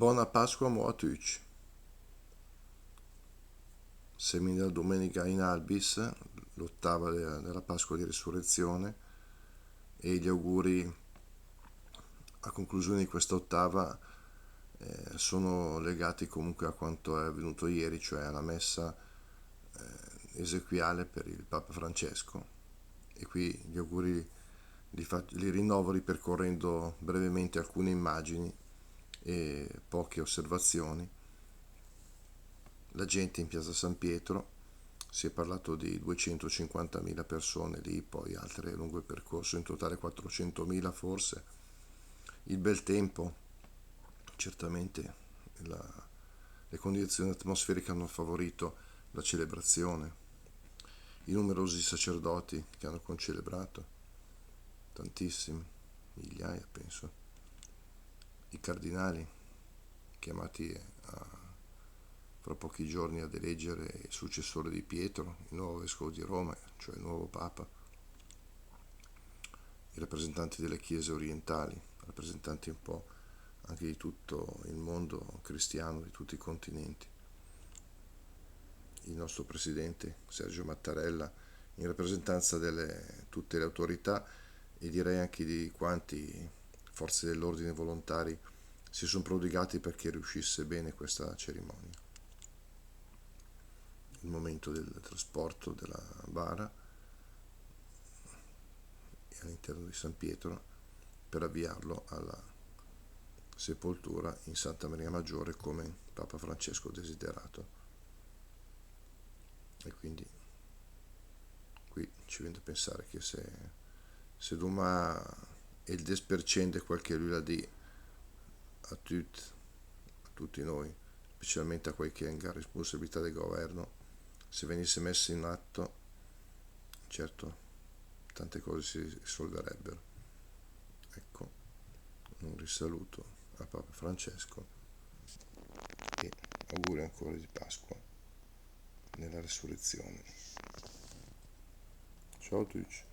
Buona Pasqua mo a tutti. Semina domenica in albis, l'ottava della Pasqua di Resurrezione, e gli auguri a conclusione di questa ottava sono legati comunque a quanto è avvenuto ieri, cioè alla messa esequiale per il Papa Francesco. E qui gli auguri li rinnovo ripercorrendo brevemente alcune immagini e poche osservazioni. La gente in piazza San Pietro, si è parlato di 250.000 persone lì, poi altre lungo il percorso, in totale 400.000 forse. Il bel tempo, certamente le condizioni atmosferiche hanno favorito la celebrazione, i numerosi sacerdoti che hanno concelebrato, tantissimi, migliaia penso, i cardinali chiamati fra pochi giorni ad eleggere il successore di Pietro, il nuovo vescovo di Roma, cioè il nuovo Papa, i rappresentanti delle chiese orientali, rappresentanti un po' anche di tutto il mondo cristiano, di tutti i continenti, il nostro presidente Sergio Mattarella, in rappresentanza di tutte le autorità e direi anche di quanti forze dell'ordine volontari si sono prodigati perché riuscisse bene questa cerimonia. Il momento del trasporto della bara all'interno di San Pietro per avviarlo alla sepoltura in Santa Maria Maggiore come Papa Francesco desiderato. E quindi qui ci viene da pensare che se domani il despercende quel che lui l'ha di a tutti noi, specialmente a quei che hanno responsabilità del governo, se venisse messo in atto, certo, tante cose si risolverebbero. Ecco, un risaluto a Papa Francesco e auguri ancora di Pasqua nella resurrezione. Ciao a tutti.